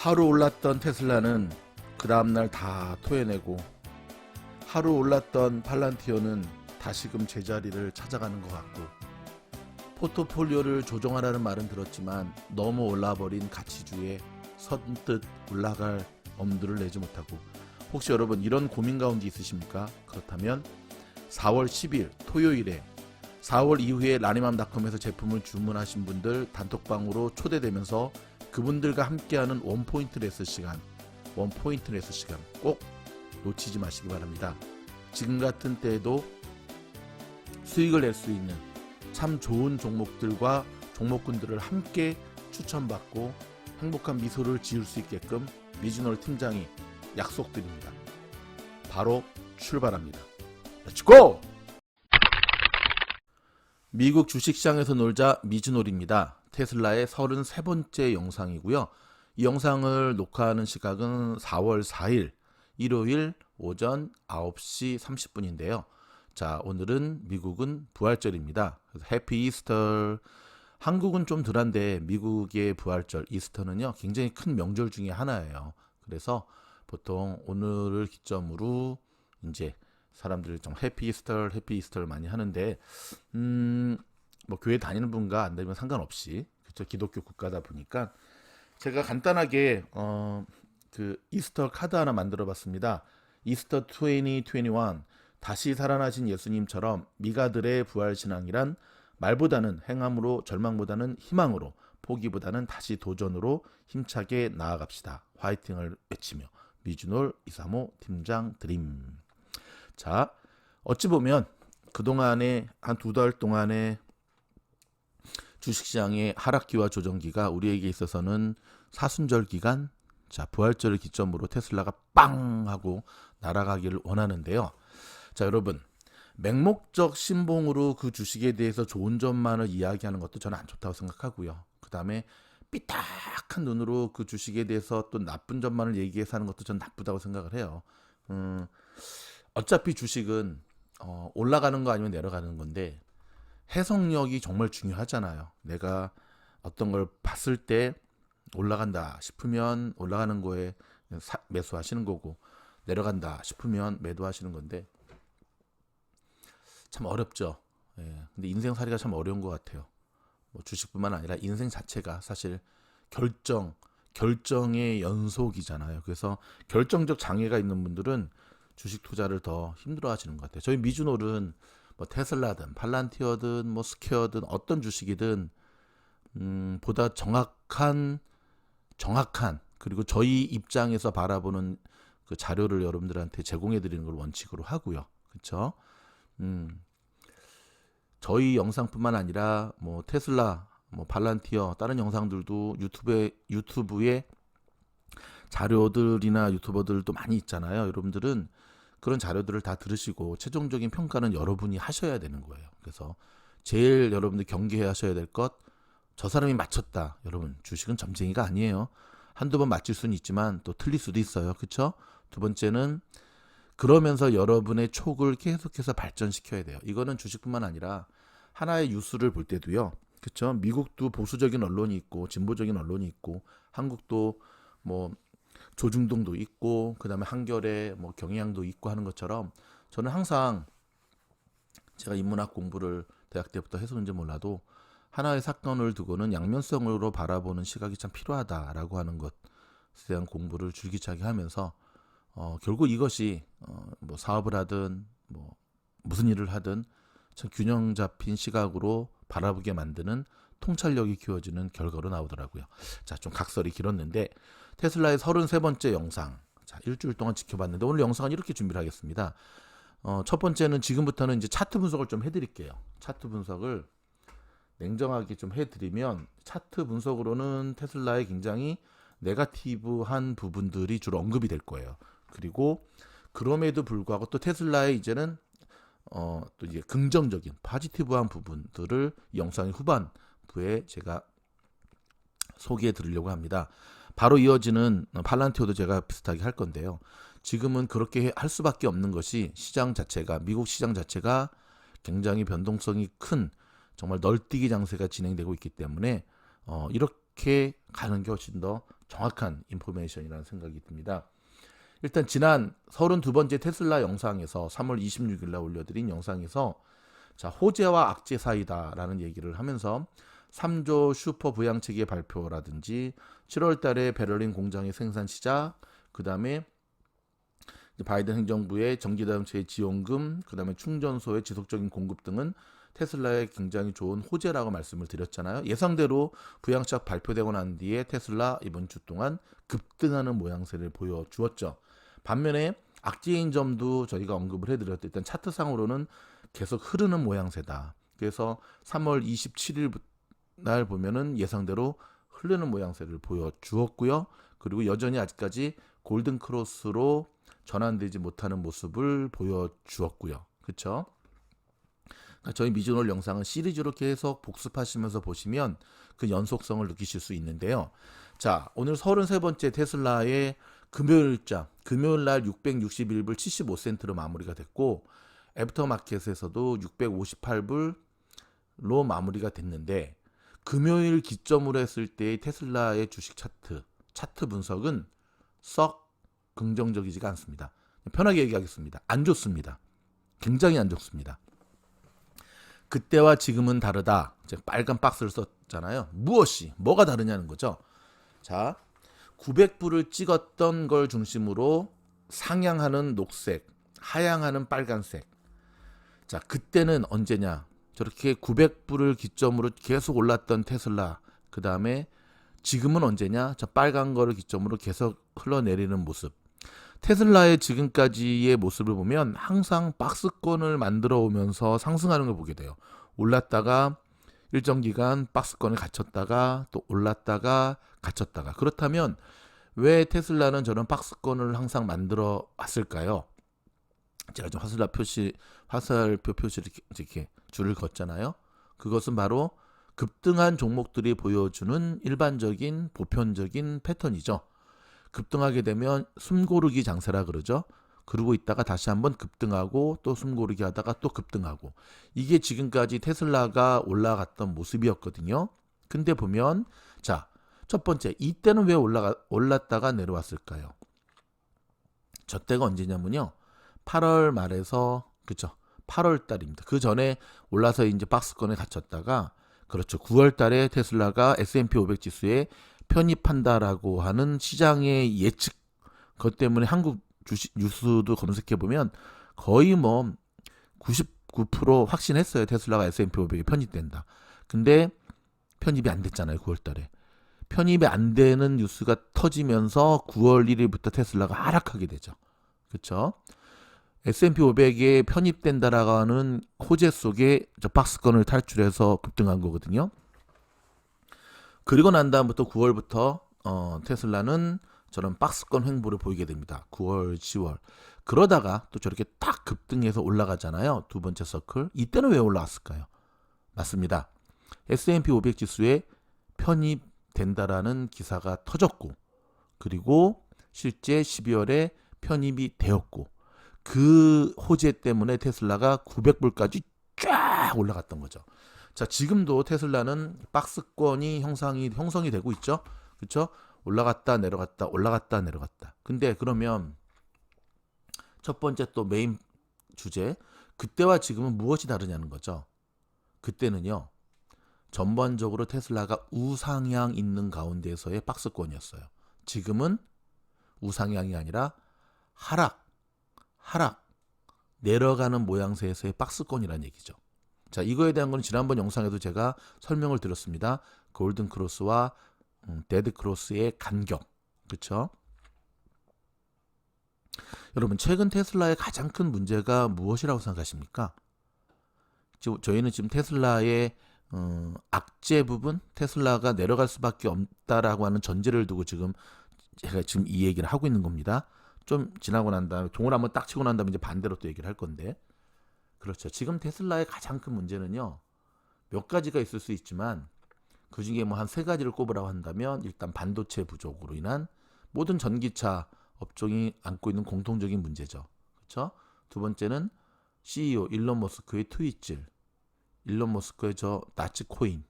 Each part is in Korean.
하루 올랐던 테슬라는 그 다음날 다 토해내고, 하루 올랐던 팔란티어는 다시금 제자리를 찾아가는 것 같고, 포트폴리오를 조정하라는 말은 들었지만 너무 올라버린 가치주에 선뜻 올라갈 엄두를 내지 못하고, 혹시 여러분 이런 고민 가운데 있으십니까? 그렇다면 4월 10일 토요일에 4월 이후에 라니맘닷컴에서 제품을 주문하신 분들 단톡방으로 초대되면서 그분들과 함께하는 원포인트 레슨 시간 꼭 놓치지 마시기 바랍니다. 지금 같은 때에도 수익을 낼 수 있는 참 좋은 종목들과 종목군들을 함께 추천받고 행복한 미소를 지을 수 있게끔 미즈노르 팀장이 약속드립니다. 바로 출발합니다. 렛츠고! 미국 주식시장에서 놀자 미즈노르입니다. 테슬라의 33번째 영상이고요. 이 영상을 녹화하는 시각은 4월 4일 일요일 오전 9시 30분인데요. 자, 오늘은 미국은 부활절입니다. 그래서 해피 이스터. 한국은 좀 덜한데 미국의 부활절 이스터는요 굉장히 큰 명절 중에 하나예요. 그래서 보통 오늘을 기점으로 이제 사람들이 좀 해피 이스터를 많이 하는데, 뭐 교회 다니는 분과 안 다니면 상관없이, 그렇죠, 기독교 국가다 보니까 제가 간단하게 그 이스터 카드 하나 만들어봤습니다. 이스터 2021, 다시 살아나신 예수님처럼 미가들의 부활 신앙이란 말보다는 행함으로, 절망보다는 희망으로, 포기보다는 다시 도전으로 힘차게 나아갑시다. 화이팅을 외치며 미즈노르 235 팀장 드림. 자, 어찌 보면 그동안에 한 2달 동안의 주식시장의 하락기와 조정기가 우리에게 있어서는 사순절 기간, 자, 부활절을 기점으로 테슬라가 빵 하고 날아가기를 원하는데요. 자, 여러분, 맹목적 신봉으로 그 주식에 대해서 좋은 점만을 이야기하는 것도 저는 안 좋다고 생각하고요. 그 다음에 삐딱한 눈으로 그 주식에 대해서 또 나쁜 점만을 얘기해서 하는 것도 전 나쁘다고 생각을 해요. 어차피 주식은 올라가는 거 아니면 내려가는 건데 해석력이 정말 중요하잖아요. 내가 어떤 걸 봤을 때 올라간다 싶으면 올라가는 거에 매수하시는 거고, 내려간다 싶으면 매도하시는 건데 참 어렵죠. 예, 근데 인생살이가 참 어려운 것 같아요. 뭐 주식뿐만 아니라 인생 자체가 사실 결정의 연속이잖아요. 그래서 결정적 장애가 있는 분들은 주식 투자를 더 힘들어 하시는 것 같아요. 저희 미즈노르는 뭐 테슬라든 팔란티어든 뭐 스퀘어든 어떤 주식이든 보다 정확한 그리고 저희 입장에서 바라보는 그 자료를 여러분들한테 제공해 드리는 걸 원칙으로 하고요. 그렇죠? 저희 영상뿐만 아니라 뭐 테슬라, 뭐 팔란티어 다른 영상들도 유튜브에 자료들이나 유튜버들도 많이 있잖아요. 여러분들은 그런 자료들을 다 들으시고 최종적인 평가는 여러분이 하셔야 되는 거예요. 그래서 제일 여러분들 경계해야 하셔야 될 것, 저 사람이 맞췄다. 여러분, 주식은 점쟁이가 아니에요. 한두 번 맞출 수는 있지만 또 틀릴 수도 있어요. 그렇죠? 두 번째는 그러면서 여러분의 촉을 계속해서 발전시켜야 돼요. 이거는 주식뿐만 아니라 하나의 뉴스를 볼 때도요. 그렇죠? 미국도 보수적인 언론이 있고 진보적인 언론이 있고, 한국도 뭐 조중동도 있고, 그다음에 한겨레, 뭐 경향도 있고 하는 것처럼, 저는 항상 제가 인문학 공부를 대학 때부터 해서 그런지 몰라도 하나의 사건을 두고는 양면성으로 바라보는 시각이 참 필요하다라고 하는 것에 대한 공부를 줄기차게 하면서 결국 이것이 뭐 사업을 하든 뭐 무슨 일을 하든 참 균형 잡힌 시각으로 바라보게 만드는 통찰력이 키워지는 결과로 나오더라고요. 자, 좀 각설이 길었는데 테슬라의 33번째 영상, 자, 일주일 동안 지켜봤는데 오늘 영상은 이렇게 준비를 하겠습니다. 첫 번째는 지금부터는 이제 차트 분석을 좀 해드릴게요. 차트 분석을 냉정하게 좀 해드리면, 차트 분석으로는 테슬라의 굉장히 네거티브한 부분들이 주로 언급이 될 거예요. 그리고 그럼에도 불구하고 또 테슬라의 이제는 또 이제 긍정적인 포지티브한 부분들을 이 영상의 후반부에 제가 소개해 드리려고 합니다. 바로 이어지는 팔란티오도 제가 비슷하게 할 건데요. 지금은 그렇게 할 수밖에 없는 것이 미국 시장 자체가 굉장히 변동성이 큰 정말 널뛰기 장세가 진행되고 있기 때문에 이렇게 가는 게 훨씬 더 정확한 인포메이션이라는 생각이 듭니다. 일단 지난 32번째 테슬라 영상에서 3월 26일 날 올려드린 영상에서 자, 호재와 악재 사이다라는 얘기를 하면서 3조 슈퍼 부양체계 발표라든지 7월 달에 베를린 공장의 생산 시작, 그다음에 바이든 행정부의 전기자동차의 지원금, 그다음에 충전소의 지속적인 공급 등은 테슬라에 굉장히 좋은 호재라고 말씀을 드렸잖아요. 예상대로 부양착 발표되고 난 뒤에 테슬라 이번 주 동안 급등하는 모양새를 보여주었죠. 반면에 악재인 점도 저희가 언급을 해드렸죠. 일단 차트상으로는 계속 흐르는 모양새다. 그래서 3월 27일 날 보면은 예상대로 흐르는 모양새를 보여주었고요. 그리고 여전히 아직까지 골든 크로스로 전환되지 못하는 모습을 보여주었고요. 그렇죠? 저희 미즈놀 영상은 시리즈로 계속 복습하시면서 보시면 그 연속성을 느끼실 수 있는데요. 자, 오늘 33번째 테슬라의 금요일자, 금요일날 661불 75센트로 마무리가 됐고 애프터마켓에서도 658불로 마무리가 됐는데 금요일 기점으로 했을 때의 테슬라의 주식 차트 분석은 썩 긍정적이지가 않습니다. 편하게 얘기하겠습니다. 안 좋습니다. 굉장히 안 좋습니다. 그때와 지금은 다르다. 빨간 박스를 썼잖아요. 뭐가 다르냐는 거죠. 자, 900불을 찍었던 걸 중심으로 상향하는 녹색, 하향하는 빨간색. 자, 그때는 언제냐? 저렇게 900불을 기점으로 계속 올랐던 테슬라. 그 다음에 지금은 언제냐? 저 빨간 거를 기점으로 계속 흘러내리는 모습. 테슬라의 지금까지의 모습을 보면 항상 박스권을 만들어 오면서 상승하는 걸 보게 돼요. 올랐다가 일정 기간 박스권에 갇혔다가 또 올랐다가 갇혔다가. 그렇다면 왜 테슬라는 저런 박스권을 항상 만들어 왔을까요? 제가 좀 화살표 표시를 이렇게 줄을 걷잖아요. 그것은 바로 급등한 종목들이 보여주는 일반적인 보편적인 패턴이죠. 급등하게 되면 숨고르기 장세라 그러죠. 그러고 있다가 다시 한번 급등하고 또 숨고르기 하다가 또 급등하고. 이게 지금까지 테슬라가 올라갔던 모습이었거든요. 근데 보면 자, 첫 번째 이때는 왜 올랐다가 내려왔을까요? 저 때가 언제냐면요. 8월 말에서 그쵸? 8월 달입니다. 그 전에 올라서 이제 박스권에 갇혔다가 그렇죠. 9월 달에 테슬라가 S&P 500 지수에 편입한다라고 하는 시장의 예측, 그것 때문에 한국 주식 뉴스도 검색해 보면 거의 뭐 99% 확신했어요. 테슬라가 S&P 500에 편입된다. 근데 편입이 안 됐잖아요. 9월 달에. 편입이 안 되는 뉴스가 터지면서 9월 1일부터 테슬라가 하락하게 되죠. 그렇죠? S&P 500에 편입된다라고 하는 호재 속에 저 박스권을 탈출해서 급등한 거거든요. 그리고 난 다음부터 9월부터 테슬라는 저런 박스권 횡보를 보이게 됩니다. 9월, 10월. 그러다가 또 저렇게 딱 급등해서 올라가잖아요. 두 번째 서클. 이때는 왜 올라왔을까요? 맞습니다. S&P 500 지수에 편입된다라는 기사가 터졌고 그리고 실제 12월에 편입이 되었고 그 호재 때문에 테슬라가 900불까지 쫙 올라갔던 거죠. 자, 지금도 테슬라는 박스권이 형성이 되고 있죠. 그렇죠? 올라갔다 내려갔다 올라갔다 내려갔다. 근데 그러면 첫 번째 또 메인 주제, 그때와 지금은 무엇이 다르냐는 거죠. 그때는요. 전반적으로 테슬라가 우상향 있는 가운데에서의 박스권이었어요. 지금은 우상향이 아니라 하락 내려가는 모양새에서의 박스권이라는 얘기죠. 자, 이거에 대한 건 지난번 영상에도 제가 설명을 드렸습니다. 골든 크로스와 데드 크로스의 간격. 그렇죠? 여러분, 최근 테슬라의 가장 큰 문제가 무엇이라고 생각하십니까? 저희는 지금 테슬라의 악재 부분, 테슬라가 내려갈 수밖에 없다라고 하는 전제를 두고 제가 지금 이 얘기를 하고 있는 겁니다. 좀 지나고 난 다음에 종을 한번 딱 치고 난 다음에 이제 반대로 또 얘기를 할 건데, 그렇죠. 지금 테슬라의 가장 큰 문제는요, 몇 가지가 있을 수 있지만 그 중에 뭐 한 세 가지를 꼽으라고 한다면 일단 반도체 부족으로 인한 모든 전기차 업종이 안고 있는 공통적인 문제죠. 그렇죠? 두 번째는 CEO 일론 머스크의 트윗질, 일론 머스크의 저 나치 코인.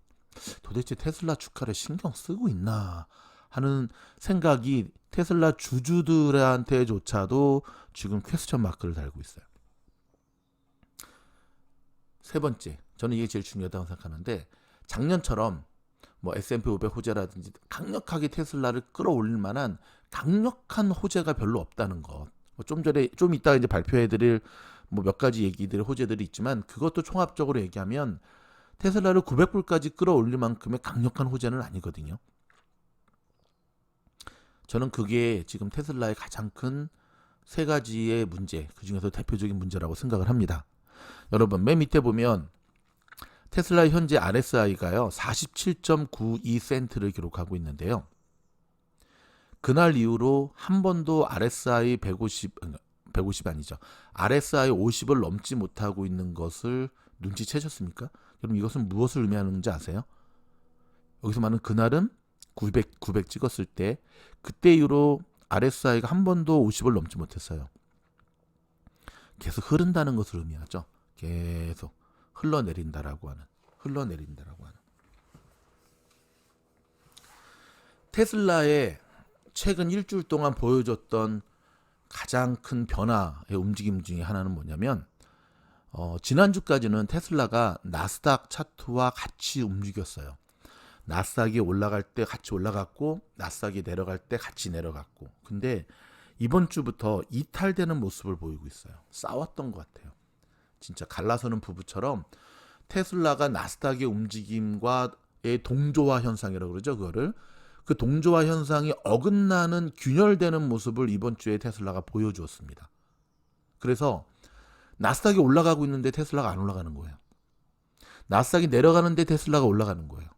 도대체 테슬라 주가를 신경 쓰고 있나 하는 생각이 테슬라 주주들한테조차도 지금 퀘스천 마크를 달고 있어요. 세 번째, 저는 이게 제일 중요하다고 생각하는데, 작년처럼 뭐 S&P 500 호재라든지 강력하게 테슬라를 끌어올릴 만한 강력한 호재가 별로 없다는 것. 좀 전에 좀 이따가 이제 발표해드릴 뭐 몇 가지 얘기들 호재들이 있지만, 그것도 총합적으로 얘기하면 테슬라를 900불까지 끌어올릴 만큼의 강력한 호재는 아니거든요. 저는 그게 지금 테슬라의 가장 큰 세 가지의 문제, 그 중에서 대표적인 문제라고 생각을 합니다. 여러분, 맨 밑에 보면 테슬라의 현재 RSI가요 47.92센트를 기록하고 있는데요. 그날 이후로 한 번도 RSI 150 아니죠. RSI 50을 넘지 못하고 있는 것을 눈치채셨습니까? 그럼 이것은 무엇을 의미하는지 아세요? 여기서 말하는 그날은 900 찍었을 때, 그때 이후로 RSI가 한 번도 50을 넘지 못했어요. 계속 흐른다는 것을 의미하죠. 계속 흘러내린다라고 하는. 테슬라의 최근 일주일 동안 보여줬던 가장 큰 변화의 움직임 중에 하나는 뭐냐면, 지난주까지는 테슬라가 나스닥 차트와 같이 움직였어요. 나스닥이 올라갈 때 같이 올라갔고, 나스닥이 내려갈 때 같이 내려갔고. 근데 이번 주부터 이탈되는 모습을 보이고 있어요. 싸웠던 것 같아요. 진짜 갈라서는 부부처럼 테슬라가 나스닥의 움직임과의 동조화 현상이라고 그러죠. 그거를. 그 동조화 현상이 어긋나는 균열되는 모습을 이번 주에 테슬라가 보여주었습니다. 그래서 나스닥이 올라가고 있는데 테슬라가 안 올라가는 거예요. 나스닥이 내려가는데 테슬라가 올라가는 거예요.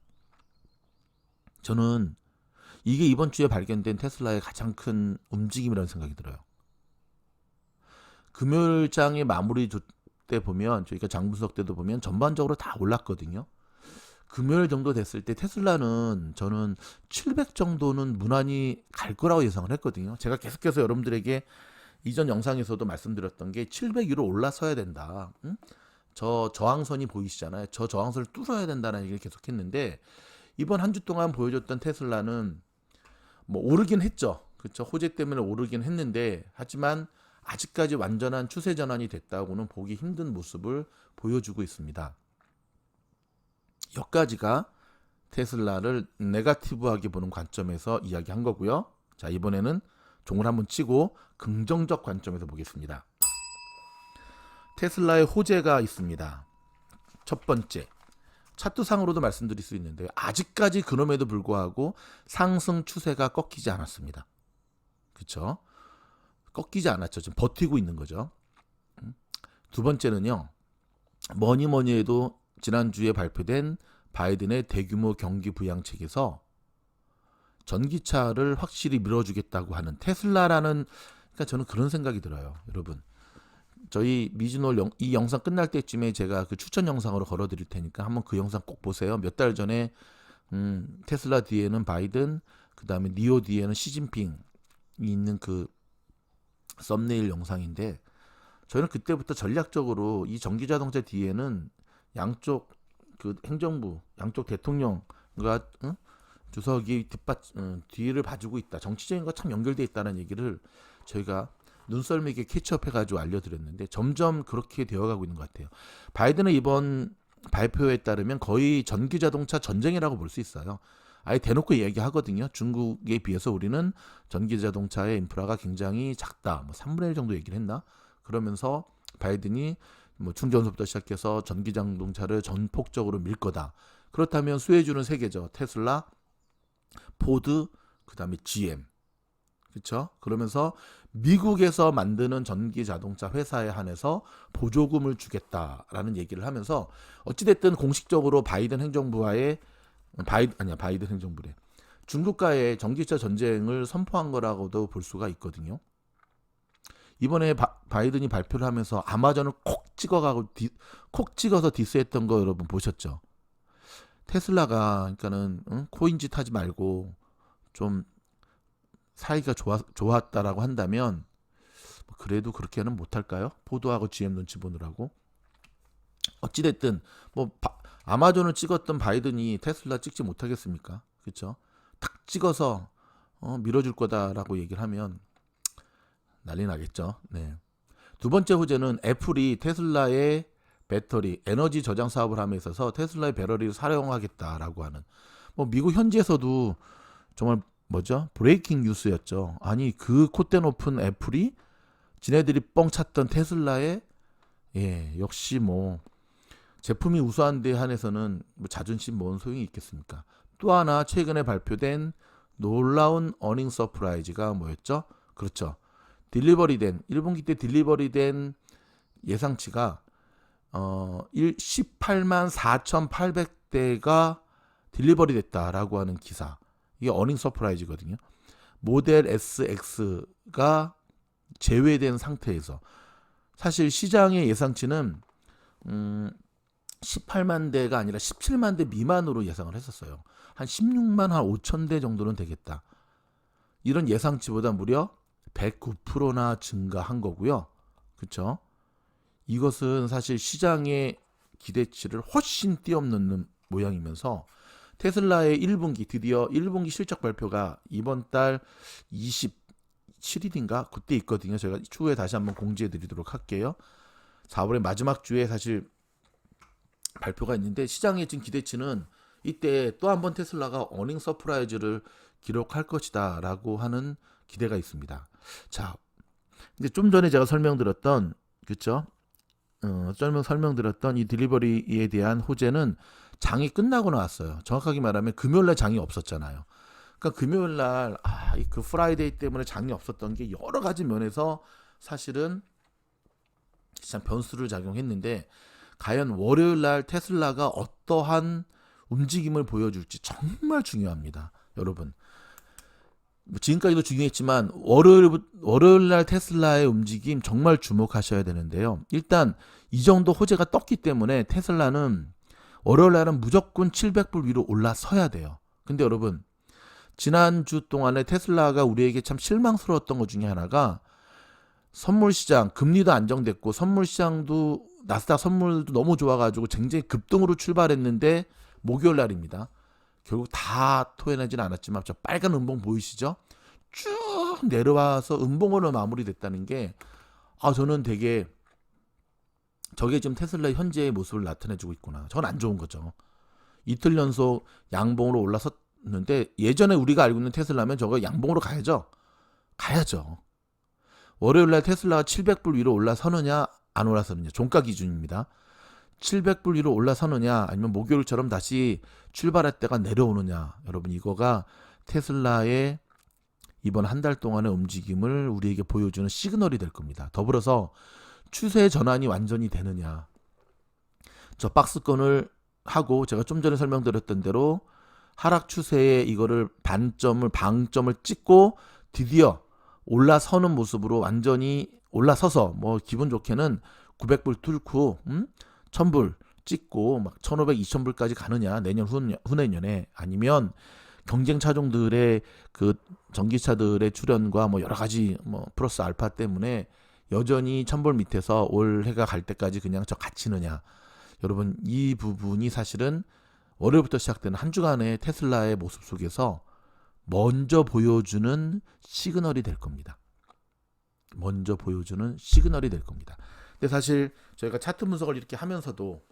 저는 이게 이번 주에 발견된 테슬라의 가장 큰 움직임이라는 생각이 들어요. 금요일장의 마무리 때 보면, 저희가 장분석 때도 보면 전반적으로 다 올랐거든요. 금요일 정도 됐을 때 테슬라는 저는 700 정도는 무난히 갈 거라고 예상을 했거든요. 제가 계속해서 여러분들에게 이전 영상에서도 말씀드렸던 게 700 위로 올라서야 된다. 저 저항선이 보이시잖아요. 저 저항선을 뚫어야 된다는 얘기를 계속했는데, 이번 한 주 동안 보여줬던 테슬라는 뭐 오르긴 했죠. 그렇죠. 호재 때문에 오르긴 했는데, 하지만 아직까지 완전한 추세 전환이 됐다고는 보기 힘든 모습을 보여주고 있습니다. 여기까지가 테슬라를 네거티브하게 보는 관점에서 이야기한 거고요. 자, 이번에는 종을 한번 치고 긍정적 관점에서 보겠습니다. 테슬라의 호재가 있습니다. 첫 번째, 차트상으로도 말씀드릴 수 있는데, 아직까지 그럼에도 불구하고 상승 추세가 꺾이지 않았습니다. 그렇죠? 꺾이지 않았죠. 지금 버티고 있는 거죠. 두 번째는요, 뭐니 해도 지난주에 발표된 바이든의 대규모 경기 부양책에서 전기차를 확실히 밀어주겠다고 하는 테슬라라는, 그러니까 저는 그런 생각이 들어요. 여러분, 저희 미즈놀 이 영상 끝날 때쯤에 제가 그 추천 영상으로 걸어드릴 테니까 한번 그 영상 꼭 보세요. 몇 달 전에 테슬라 뒤에는 바이든, 그 다음에 니오 뒤에는 시진핑이 있는 그 썸네일 영상인데, 저희는 그때부터 전략적으로 이 전기자동차 뒤에는 양쪽 그 행정부, 양쪽 대통령과 주석이 뒤를 봐주고 있다. 정치적인 거 참 연결돼 있다는 얘기를 저희가 눈썰미게 캐치업해가지고 알려드렸는데, 점점 그렇게 되어가고 있는 것 같아요. 바이든의 이번 발표에 따르면 거의 전기자동차 전쟁이라고 볼 수 있어요. 아예 대놓고 이야기하거든요. 중국에 비해서 우리는 전기자동차의 인프라가 굉장히 작다. 뭐 3분의 1 정도 얘기를 했나? 그러면서 바이든이 뭐 충전소부터 시작해서 전기자동차를 전폭적으로 밀 거다. 그렇다면 수혜주는 세 개죠. 테슬라, 포드, 그 다음에 GM. 그렇죠? 그러면서 미국에서 만드는 전기자동차 회사에 한해서 보조금을 주겠다라는 얘기를 하면서, 어찌됐든 공식적으로 바이든 행정부와의 바이든 행정부래. 중국과의 전기차 전쟁을 선포한 거라고도 볼 수가 있거든요. 이번에 바이든이 발표를 하면서 아마존을 콕 찍어서 디스했던 거 여러분 보셨죠? 테슬라가 그러니까는 코인짓 하지 말고 좀 사이가 좋았다라고 한다면, 그래도 그렇게는 못할까요? 포드하고 GM 눈치 보느라고. 어찌됐든 뭐 아마존을 찍었던 바이든이 테슬라 찍지 못하겠습니까? 그렇죠? 탁 찍어서 밀어줄 거다라고 얘기를 하면 난리 나겠죠. 네. 두 번째 호재는 애플이 테슬라의 배터리, 에너지 저장 사업을 함에 있어서 테슬라의 배터리를 사용하겠다라고 하는, 뭐 미국 현지에서도 정말 뭐죠? 브레이킹 뉴스였죠. 아니 그 콧대 높은 애플이 지네들이 뻥 찼던 테슬라에 역시 뭐 제품이 우수한 데 한해서는 뭐 자존심 뭔 소용이 있겠습니까? 또 하나 최근에 발표된 놀라운 어닝 서프라이즈가 뭐였죠? 그렇죠. 1분기 때 딜리버리된 예상치가 18만 4,800대가 딜리버리 됐다라고 하는 기사. 이게 어닝 서프라이즈거든요. 모델 SX가 제외된 상태에서 사실 시장의 예상치는 18만 대가 아니라 17만 대 미만으로 예상을 했었어요. 한 16만 한 5천 대 정도는 되겠다. 이런 예상치보다 무려 109%나 증가한 거고요. 그렇죠? 이것은 사실 시장의 기대치를 훨씬 뛰어넘는 모양이면서 테슬라의 1분기 드디어 1분기 실적 발표가 이번 달 27일인가 그때 있거든요. 제가 추후에 다시 한번 공지해 드리도록 할게요. 4월의 마지막 주에 사실 발표가 있는데 시장의 지금 기대치는 이때 또 한 번 테슬라가 어닝 서프라이즈를 기록할 것이다 라고 하는 기대가 있습니다. 자, 이제 좀 전에 제가 설명드렸던 그렇죠? 설명드렸던 이 딜리버리에 대한 호재는 장이 끝나고 나왔어요. 정확하게 말하면 금요일날 장이 없었잖아요. 그러니까 금요일날 그 프라이데이 때문에 장이 없었던 게 여러 가지 면에서 사실은 참 변수를 작용했는데 과연 월요일날 테슬라가 어떠한 움직임을 보여줄지 정말 중요합니다. 여러분. 지금까지도 중요했지만 월요일날 테슬라의 움직임 정말 주목하셔야 되는데요. 일단 이 정도 호재가 떴기 때문에 테슬라는 월요일날은 무조건 700불 위로 올라서야 돼요. 근데 여러분 지난주 동안에 테슬라가 우리에게 참 실망스러웠던 것 중에 하나가 선물시장 금리도 안정됐고 선물시장도 나스닥 선물도 너무 좋아가지고 굉장히 급등으로 출발했는데 목요일 날입니다. 결국 다 토해내지는 않았지만 저 빨간 음봉 보이시죠? 쭉 내려와서 음봉으로 마무리됐다는 게 저는 되게 저게 지금 테슬라의 현재의 모습을 나타내주고 있구나. 저건 안 좋은 거죠. 이틀 연속 양봉으로 올라섰는데 예전에 우리가 알고 있는 테슬라면 저거 양봉으로 가야죠. 월요일날 테슬라가 700불 위로 올라서느냐 안 올라서느냐 종가 기준입니다. 700불 위로 올라서느냐 아니면 목요일처럼 다시 출발할 때가 내려오느냐 여러분 이거가 테슬라의 이번 한 달 동안의 움직임을 우리에게 보여주는 시그널이 될 겁니다. 더불어서 추세 전환이 완전히 되느냐 저 박스권을 하고 제가 좀 전에 설명드렸던 대로 하락 추세에 이거를 방점을 찍고 드디어 올라서는 모습으로 완전히 올라서서 뭐 기분 좋게는 900불 뚫고 1000불 찍고 막 1500, 2000불까지 가느냐 내년 후내년에 아니면 경쟁 차종들의 그 전기차들의 출현과 뭐 여러 가지 뭐 플러스 알파 때문에 여전히 1000불 밑에서 올해가 갈 때까지 그냥 저 갇히느냐 여러분 이 부분이 사실은 월요일부터 시작되는 한 주간의 테슬라의 모습 속에서 먼저 보여주는 시그널이 될 겁니다. 근데 사실 저희가 차트 분석을 이렇게 하면서도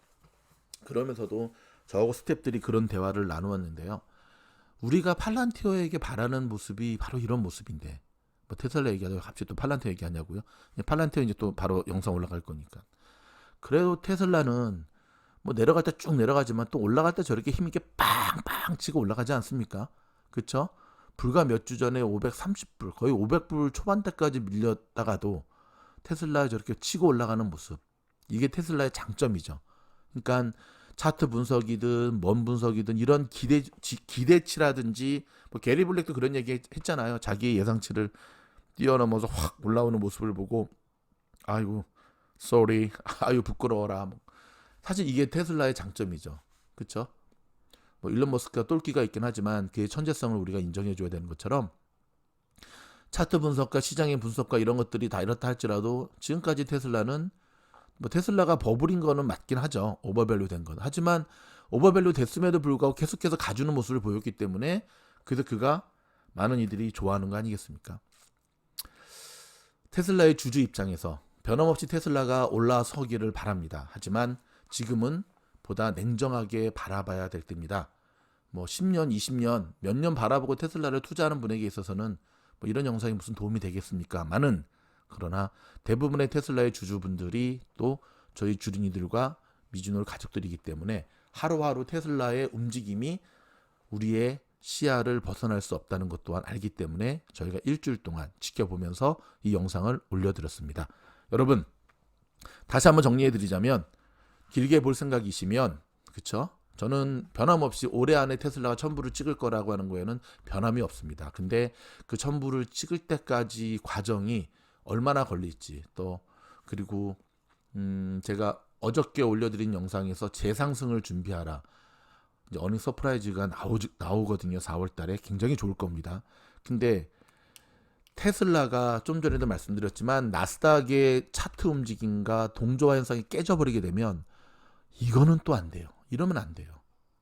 그러면서도 저하고 스태프들이 그런 대화를 나누었는데요. 우리가 팔란티어에게 바라는 모습이 바로 이런 모습인데 뭐 테슬라 얘기하다가 갑자기 또 팔란티어 얘기하냐고요? 팔란티어 이제 또 바로 영상 올라갈 거니까. 그래도 테슬라는 뭐 내려갈 때 쭉 내려가지만 또 올라갈 때 저렇게 힘있게 빵빵 치고 올라가지 않습니까? 그렇죠? 불과 몇 주 전에 530불 거의 500불 초반대까지 밀렸다가도 테슬라 저렇게 치고 올라가는 모습 이게 테슬라의 장점이죠. 그러니까 차트 분석이든 뭔 분석이든 이런 기대치라든지 뭐 게리 블랙도 그런 얘기 했잖아요. 자기의 예상치를 뛰어넘어서 확 올라오는 모습을 보고 아이고 sorry 아유 부끄러워라 사실 이게 테슬라의 장점이죠. 그렇죠? 뭐 일론 머스크가 똘끼가 있긴 하지만 그의 천재성을 우리가 인정해줘야 되는 것처럼 차트 분석과 시장의 분석과 이런 것들이 다 이렇다 할지라도 지금까지 테슬라는 뭐 테슬라가 버블인 거는 맞긴 하죠. 오버밸류 된 건. 하지만 오버밸류 됐음에도 불구하고 계속해서 가주는 모습을 보였기 때문에 그래서 그가 많은 이들이 좋아하는 거 아니겠습니까? 테슬라의 주주 입장에서 변함없이 테슬라가 올라서기를 바랍니다. 하지만 지금은 보다 냉정하게 바라봐야 될 때입니다. 뭐 10년, 20년, 몇 년 바라보고 테슬라를 투자하는 분에게 있어서는 뭐 이런 영상이 무슨 도움이 되겠습니까? 그러나 대부분의 테슬라의 주주분들이 또 저희 주린이들과 미주노 가족들이기 때문에 하루하루 테슬라의 움직임이 우리의 시야를 벗어날 수 없다는 것 또한 알기 때문에 저희가 일주일 동안 지켜보면서 이 영상을 올려드렸습니다. 여러분, 다시 한번 정리해드리자면, 길게 볼 생각이시면, 그쵸? 저는 변함없이 올해 안에 테슬라가 1000불을 찍을 거라고 하는 거에는 변함이 없습니다. 근데 그 1000불을 찍을 때까지 과정이 얼마나 걸릴지, 또 그리고 제가 어저께 올려드린 영상에서 재상승을 준비하라, 이제 어닝 서프라이즈가 나오거든요. 4월 달에 굉장히 좋을 겁니다. 근데 테슬라가 좀 전에도 말씀드렸지만 나스닥의 차트 움직임과 동조화 현상이 깨져버리게 되면 이거는 또 안 돼요. 이러면 안 돼요.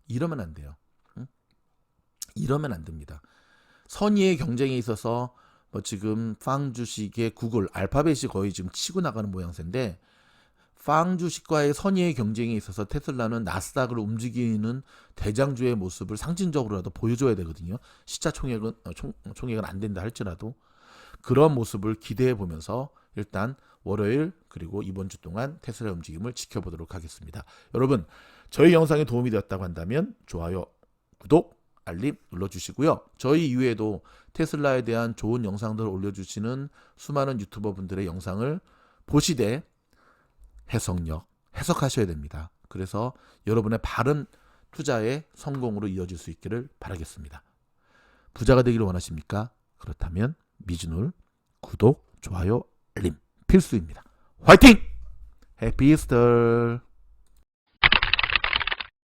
이러면 안 돼요. 응? 이러면 안 됩니다. 선의의 경쟁에 있어서 뭐 지금 팡 주식의 구글, 알파벳이 거의 지금 치고 나가는 모양새인데, 팡 주식과의 선의의 경쟁에 있어서 테슬라는 나스닥을 움직이는 대장주의 모습을 상징적으로라도 보여줘야 되거든요. 시차 총액은 안 된다 할지라도 그런 모습을 기대해 보면서 일단 월요일 그리고 이번 주 동안 테슬라 움직임을 지켜보도록 하겠습니다. 여러분, 저희 영상이 도움이 되었다고 한다면 좋아요, 구독, 알림 눌러주시고요. 저희 이후에도 테슬라에 대한 좋은 영상들을 올려주시는 수많은 유튜버 분들의 영상을 보시되 해석하셔야 됩니다. 그래서 여러분의 바른 투자의 성공으로 이어질 수 있기를 바라겠습니다. 부자가 되기를 원하십니까? 그렇다면 미주놀 구독, 좋아요, 알림 필수입니다. 화이팅! 해피 이스터!